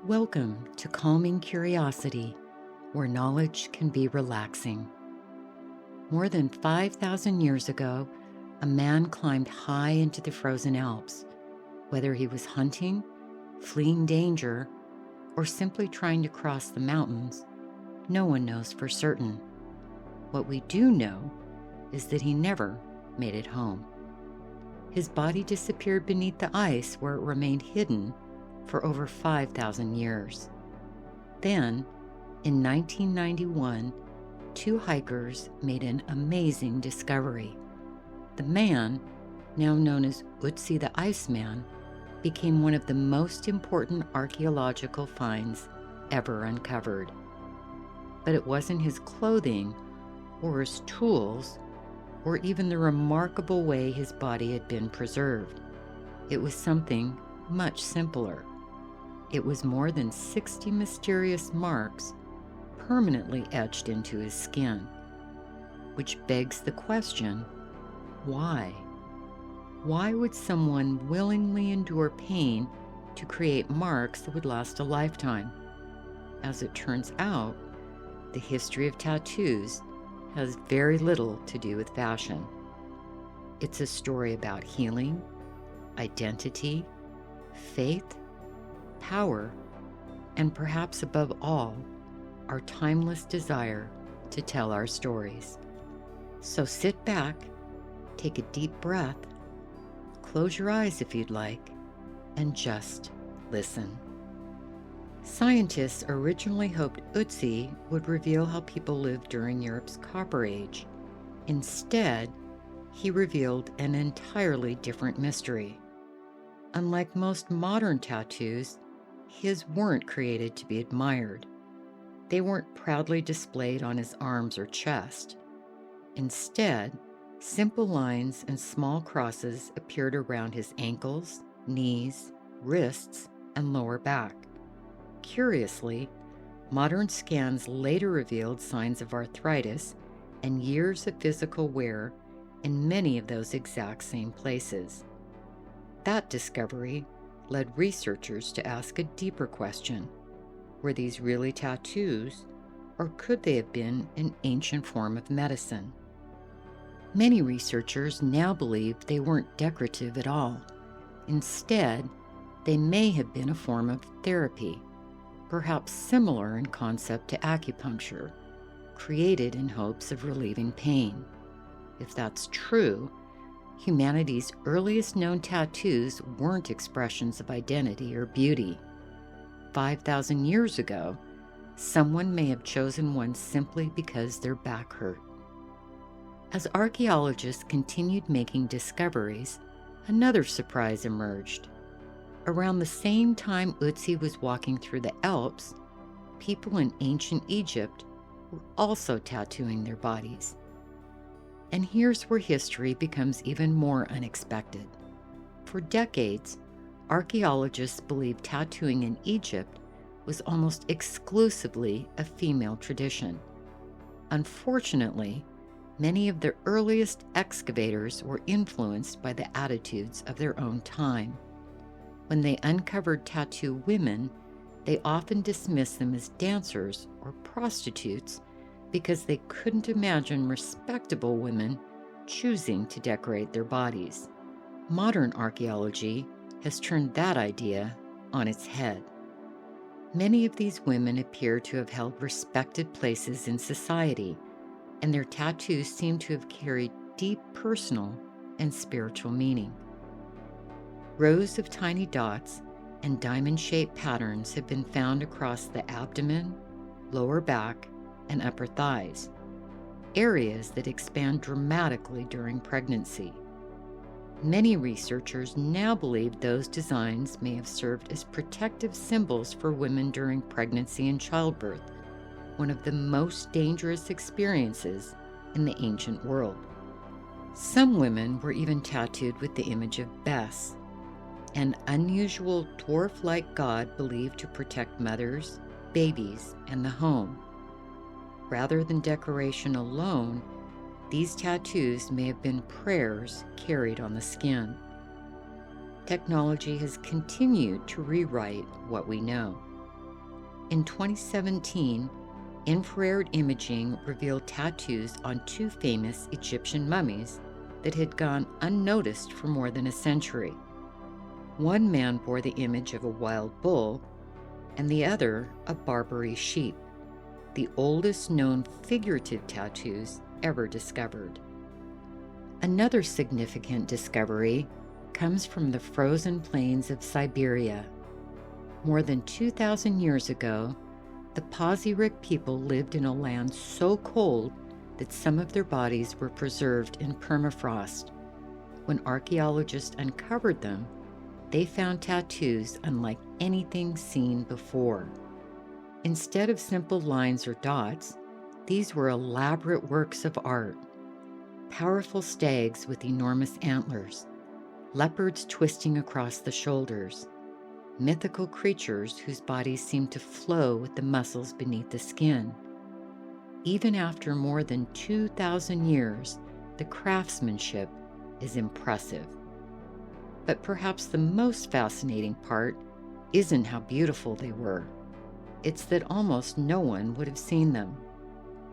Welcome to Calming Curiosity, where knowledge can be relaxing. More than 5,000 years ago, a man climbed high into the frozen Alps. Whether he was hunting, fleeing danger, or simply trying to cross the mountains, no one knows for certain. What we do know is that he never made it home. His body disappeared beneath the ice, where it remained hidden for over 5,000 years. Then, in 1991, two hikers made an amazing discovery. The man, now known as Ötzi the Iceman, became one of the most important archaeological finds ever uncovered. But it wasn't his clothing, or his tools, or even the remarkable way his body had been preserved. It was something much simpler. It was more than 60 mysterious marks permanently etched into his skin, which begs the question, why? Why would someone willingly endure pain to create marks that would last a lifetime? As it turns out, the history of tattoos has very little to do with fashion. It's a story about healing, identity, faith, power, and perhaps above all, our timeless desire to tell our stories. So sit back, take a deep breath, close your eyes if you'd like, and just listen. Scientists originally hoped Ötzi would reveal how people lived during Europe's Copper Age. Instead, he revealed an entirely different mystery. Unlike most modern tattoos, his weren't created to be admired. They weren't proudly displayed on his arms or chest. Instead, simple lines and small crosses appeared around his ankles, knees, wrists, and lower back. Curiously, modern scans later revealed signs of arthritis and years of physical wear in many of those exact same places. That discovery led researchers to ask a deeper question. Were these really tattoos, or could they have been an ancient form of medicine? Many researchers now believe they weren't decorative at all. Instead, they may have been a form of therapy, perhaps similar in concept to acupuncture, created in hopes of relieving pain. If that's true, humanity's earliest known tattoos weren't expressions of identity or beauty. 5,000 years ago, someone may have chosen one simply because their back hurt. As archaeologists continued making discoveries, another surprise emerged. Around the same time Ötzi was walking through the Alps, people in ancient Egypt were also tattooing their bodies. And here's where history becomes even more unexpected. For decades, archaeologists believed tattooing in Egypt was almost exclusively a female tradition. Unfortunately, many of the earliest excavators were influenced by the attitudes of their own time. When they uncovered tattoo women, they often dismissed them as dancers or prostitutes because they couldn't imagine respectable women choosing to decorate their bodies. Modern archaeology has turned that idea on its head. Many of these women appear to have held respected places in society, and their tattoos seem to have carried deep personal and spiritual meaning. Rows of tiny dots and diamond-shaped patterns have been found across the abdomen, lower back, and upper thighs, areas that expand dramatically during pregnancy. Many researchers now believe those designs may have served as protective symbols for women during pregnancy and childbirth, one of the most dangerous experiences in the ancient world. Some women were even tattooed with the image of Bes, an unusual dwarf-like god believed to protect mothers, babies, and the home. Rather than decoration alone, these tattoos may have been prayers carried on the skin. Technology has continued to rewrite what we know. In 2017, infrared imaging revealed tattoos on two famous Egyptian mummies that had gone unnoticed for more than a century. One man bore the image of a wild bull, and the other a Barbary sheep, the oldest known figurative tattoos ever discovered. Another significant discovery comes from the frozen plains of Siberia. More than 2,000 years ago, the Pazyryk people lived in a land so cold that some of their bodies were preserved in permafrost. When archaeologists uncovered them, they found tattoos unlike anything seen before. Instead of simple lines or dots, these were elaborate works of art. Powerful stags with enormous antlers, leopards twisting across the shoulders, mythical creatures whose bodies seemed to flow with the muscles beneath the skin. Even after more than 2,000 years, the craftsmanship is impressive. But perhaps the most fascinating part isn't how beautiful they were. It's that almost no one would have seen them.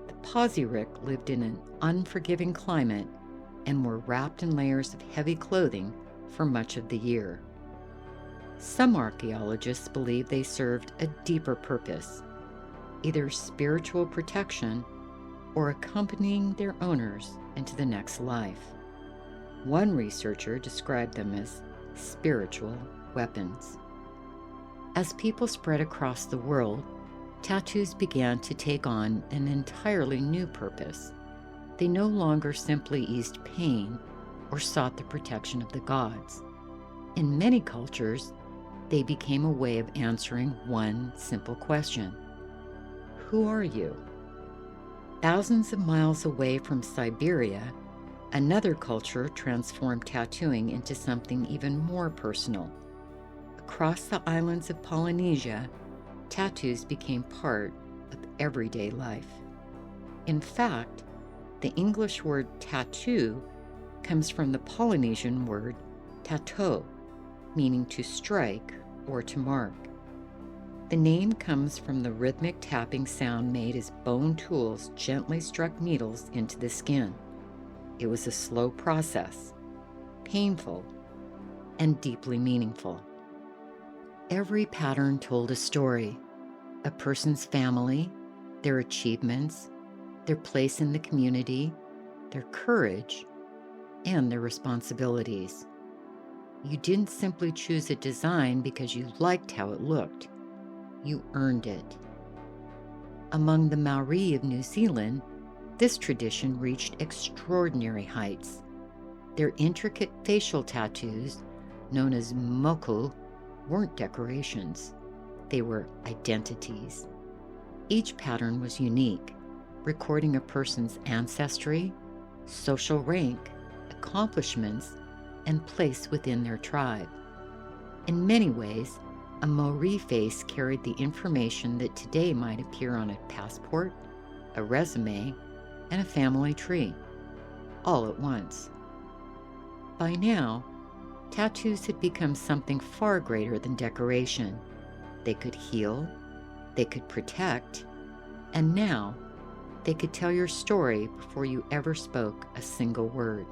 The Pazyryk lived in an unforgiving climate and were wrapped in layers of heavy clothing for much of the year. Some archaeologists believe they served a deeper purpose, either spiritual protection or accompanying their owners into the next life. One researcher described them as spiritual weapons. As people spread across the world, tattoos began to take on an entirely new purpose. They no longer simply eased pain or sought the protection of the gods. In many cultures, they became a way of answering one simple question: who are you? Thousands of miles away from Siberia, another culture transformed tattooing into something even more personal. Across the islands of Polynesia, tattoos became part of everyday life. In fact, the English word tattoo comes from the Polynesian word tato, meaning to strike or to mark. The name comes from the rhythmic tapping sound made as bone tools gently struck needles into the skin. It was a slow process, painful, and deeply meaningful. Every pattern told a story: a person's family, their achievements, their place in the community, their courage, and their responsibilities. You didn't simply choose a design because you liked how it looked. You earned it. Among the Maori of New Zealand, this tradition reached extraordinary heights. Their intricate facial tattoos, known as moku, weren't decorations. They were identities. Each pattern was unique, recording a person's ancestry, social rank, accomplishments, and place within their tribe. In many ways, a Maori face carried the information that today might appear on a passport, a resume, and a family tree, all at once. By now, tattoos had become something far greater than decoration. They could heal, they could protect, and now they could tell your story before you ever spoke a single word.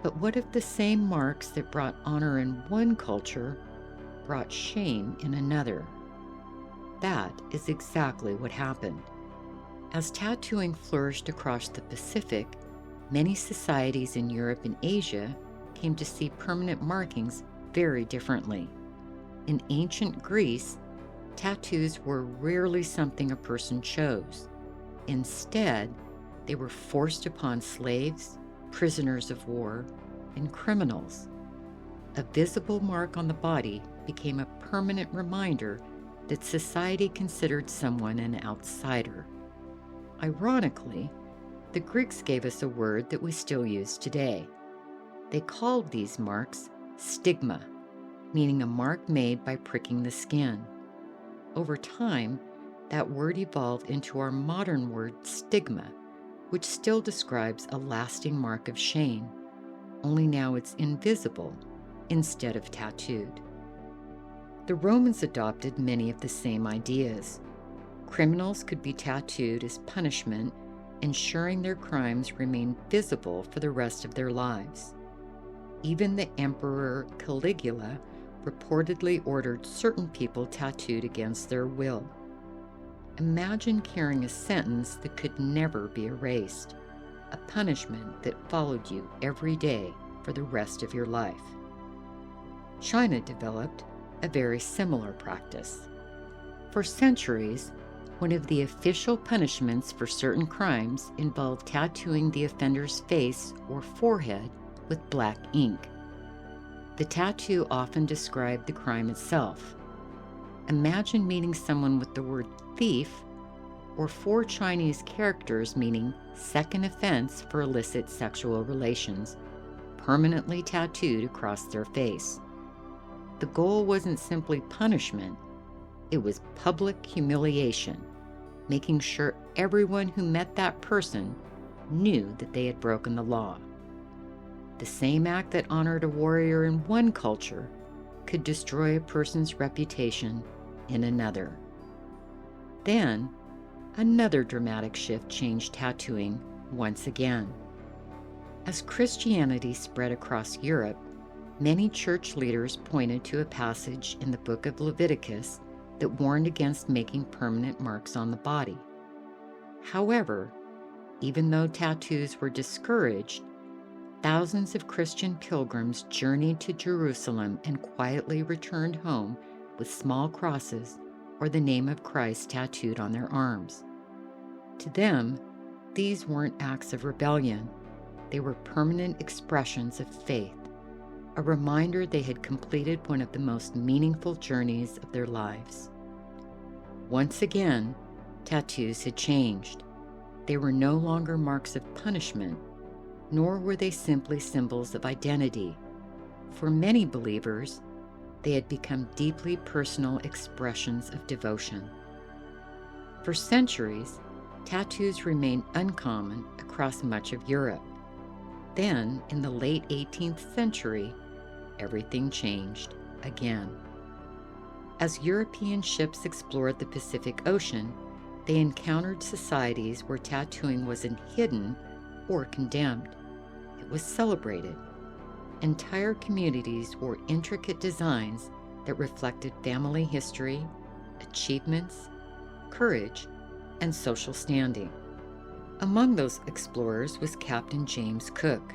But what if the same marks that brought honor in one culture brought shame in another? That is exactly what happened. As tattooing flourished across the Pacific, many societies in Europe and Asia came to see permanent markings very differently. In ancient Greece, tattoos were rarely something a person chose. Instead, they were forced upon slaves, prisoners of war, and criminals. A visible mark on the body became a permanent reminder that society considered someone an outsider. Ironically, the Greeks gave us a word that we still use today. They called these marks stigma, meaning a mark made by pricking the skin. Over time, that word evolved into our modern word stigma, which still describes a lasting mark of shame, only now it's invisible instead of tattooed. The Romans adopted many of the same ideas. Criminals could be tattooed as punishment, ensuring their crimes remained visible for the rest of their lives. Even the Emperor Caligula reportedly ordered certain people tattooed against their will. Imagine carrying a sentence that could never be erased, a punishment that followed you every day for the rest of your life. China developed a very similar practice. For centuries, one of the official punishments for certain crimes involved tattooing the offender's face or forehead with black ink. The tattoo often described the crime itself. Imagine meeting someone with the word thief or 4 Chinese characters meaning second offense for illicit sexual relations, permanently tattooed across their face. The goal wasn't simply punishment, it was public humiliation, making sure everyone who met that person knew that they had broken the law. The same act that honored a warrior in one culture could destroy a person's reputation in another. Then, another dramatic shift changed tattooing once again. As Christianity spread across Europe, many church leaders pointed to a passage in the book of Leviticus that warned against making permanent marks on the body. However, even though tattoos were discouraged, thousands of Christian pilgrims journeyed to Jerusalem and quietly returned home with small crosses or the name of Christ tattooed on their arms. To them, these weren't acts of rebellion. They were permanent expressions of faith, a reminder they had completed one of the most meaningful journeys of their lives. Once again, tattoos had changed. They were no longer marks of punishment, nor were they simply symbols of identity. For many believers, they had become deeply personal expressions of devotion. For centuries, tattoos remained uncommon across much of Europe. Then, in the late 18th century, everything changed again. As European ships explored the Pacific Ocean, they encountered societies where tattooing wasn't hidden or condemned. It was celebrated. Entire communities wore intricate designs that reflected family history, achievements, courage, and social standing. Among those explorers was Captain James Cook.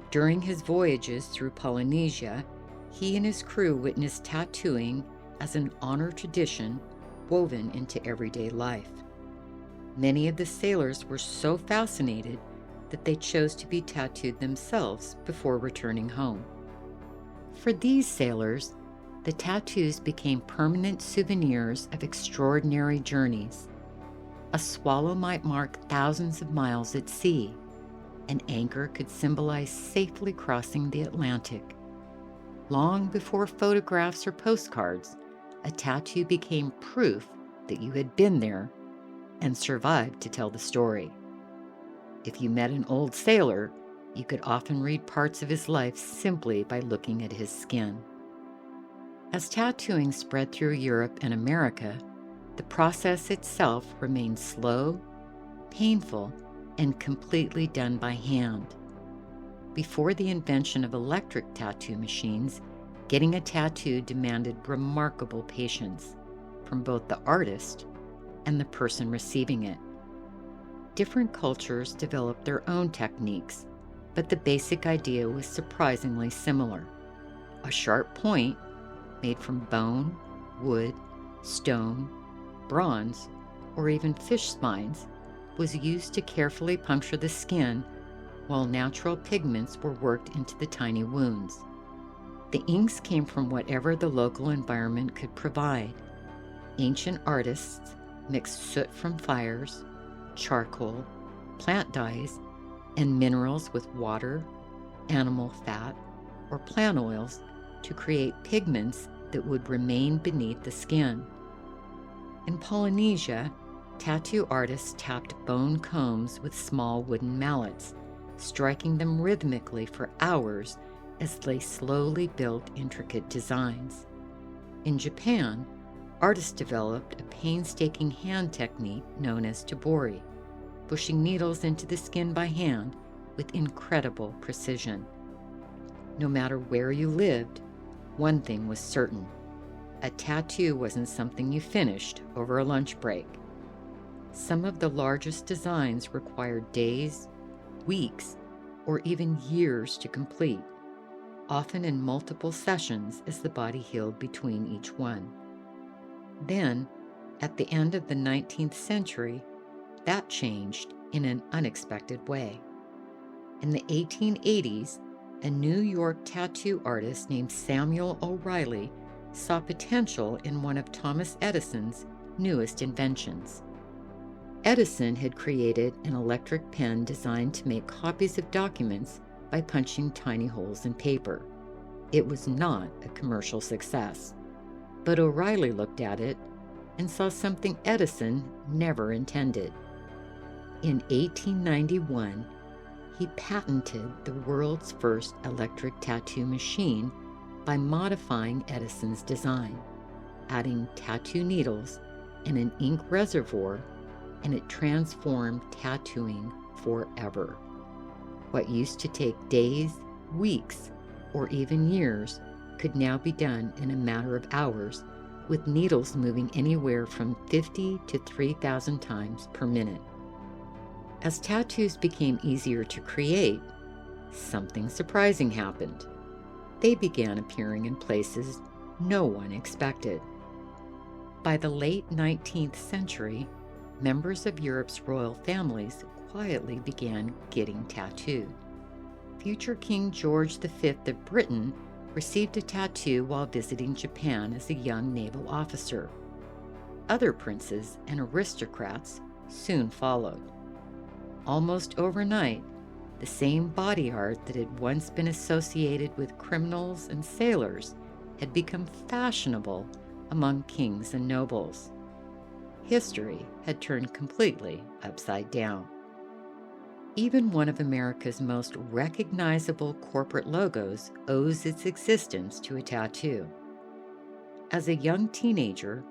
During his voyages through Polynesia, he and his crew witnessed tattooing as an honor tradition woven into everyday life. Many of the sailors were so fascinated that they chose to be tattooed themselves before returning home. For these sailors, the tattoos became permanent souvenirs of extraordinary journeys. A swallow might mark thousands of miles at sea. An anchor could symbolize safely crossing the Atlantic. Long before photographs or postcards, a tattoo became proof that you had been there and survived to tell the story. If you met an old sailor, you could often read parts of his life simply by looking at his skin. As tattooing spread through Europe and America, the process itself remained slow, painful, and completely done by hand. Before the invention of electric tattoo machines, getting a tattoo demanded remarkable patience from both the artist and the person receiving it. Different cultures developed their own techniques, but the basic idea was surprisingly similar. A sharp point, made from bone, wood, stone, bronze, or even fish spines, was used to carefully puncture the skin, while natural pigments were worked into the tiny wounds. The inks came from whatever the local environment could provide. Ancient artists mixed soot from fires, charcoal, plant dyes, and minerals with water, animal fat, or plant oils to create pigments that would remain beneath the skin. In Polynesia, tattoo artists tapped bone combs with small wooden mallets, striking them rhythmically for hours as they slowly built intricate designs. In Japan, artists developed a painstaking hand technique known as tabori, pushing needles into the skin by hand with incredible precision. No matter where you lived, one thing was certain: a tattoo wasn't something you finished over a lunch break. Some of the largest designs required days, weeks, or even years to complete, often in multiple sessions as the body healed between each one. Then, at the end of the 19th century, that changed in an unexpected way. In the 1880s, a New York tattoo artist named Samuel O'Reilly saw potential in one of Thomas Edison's newest inventions. Edison had created an electric pen designed to make copies of documents by punching tiny holes in paper. It was not a commercial success, but O'Reilly looked at it and saw something Edison never intended. In 1891, he patented the world's first electric tattoo machine by modifying Edison's design, adding tattoo needles and an ink reservoir, and it transformed tattooing forever. What used to take days, weeks, or even years could now be done in a matter of hours, with needles moving anywhere from 50 to 3,000 times per minute. As tattoos became easier to create, something surprising happened. They began appearing in places no one expected. By the late 19th century, members of Europe's royal families quietly began getting tattooed. Future King George V of Britain received a tattoo while visiting Japan as a young naval officer. Other princes and aristocrats soon followed. Almost overnight, the same body art that had once been associated with criminals and sailors had become fashionable among kings and nobles. History had turned completely upside down. Even one of America's most recognizable corporate logos owes its existence to a tattoo. As a young teenager,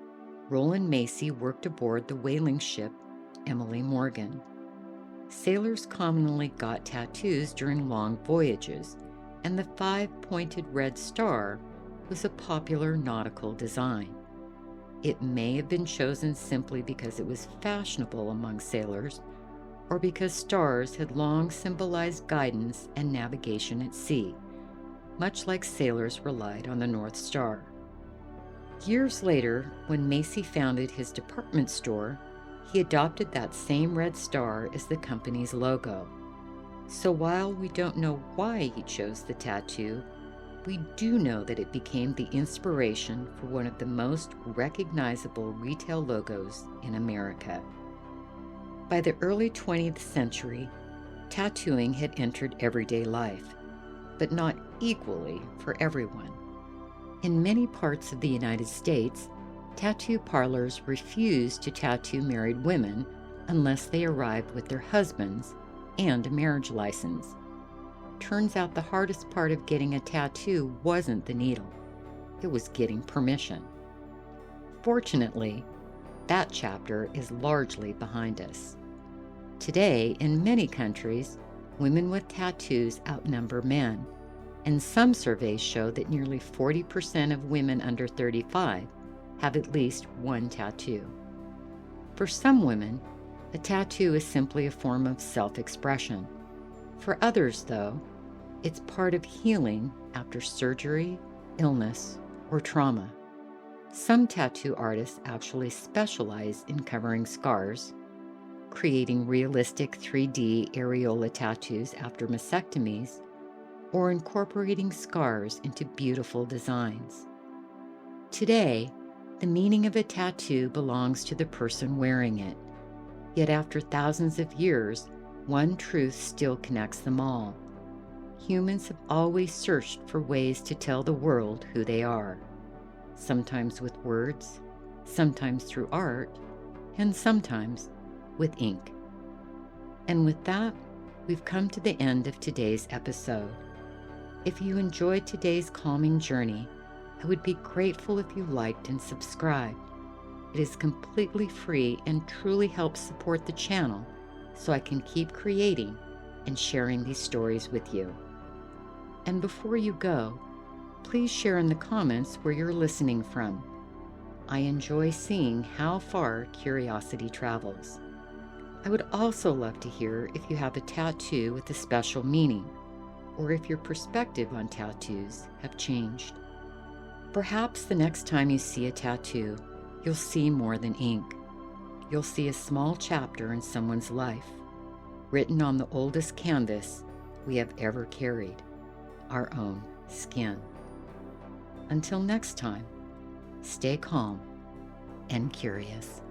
Roland Macy worked aboard the whaling ship Emily Morgan. Sailors commonly got tattoos during long voyages, and the five-pointed red star was a popular nautical design. It may have been chosen simply because it was fashionable among sailors, or because stars had long symbolized guidance and navigation at sea, much like sailors relied on the North Star. Years later, when Macy founded his department store, he adopted that same red star as the company's logo. So while we don't know why he chose the tattoo, we do know that it became the inspiration for one of the most recognizable retail logos in America. By the early 20th century, tattooing had entered everyday life, but not equally for everyone. In many parts of the United States, tattoo parlors refused to tattoo married women unless they arrived with their husbands and a marriage license. Turns out the hardest part of getting a tattoo wasn't the needle, it was getting permission. Fortunately, that chapter is largely behind us. Today, in many countries, women with tattoos outnumber men, and some surveys show that nearly 40% of women under 35 have at least one tattoo. For some women, a tattoo is simply a form of self-expression. For others, though, it's part of healing after surgery, illness, or trauma. Some tattoo artists actually specialize in covering scars, creating realistic 3D areola tattoos after mastectomies, or incorporating scars into beautiful designs. Today, the meaning of a tattoo belongs to the person wearing it. Yet after thousands of years, one truth still connects them all. Humans have always searched for ways to tell the world who they are, sometimes with words, sometimes through art, and sometimes with ink. And with that, we've come to the end of today's episode. If you enjoyed today's calming journey, I would be grateful if you liked and subscribed. It is completely free and truly helps support the channel so I can keep creating and sharing these stories with you. And before you go, please share in the comments where you're listening from. I enjoy seeing how far curiosity travels. I would also love to hear if you have a tattoo with a special meaning, or if your perspective on tattoos have changed. Perhaps the next time you see a tattoo, you'll see more than ink. You'll see a small chapter in someone's life, written on the oldest canvas we have ever carried, our own skin. Until next time, stay calm and curious.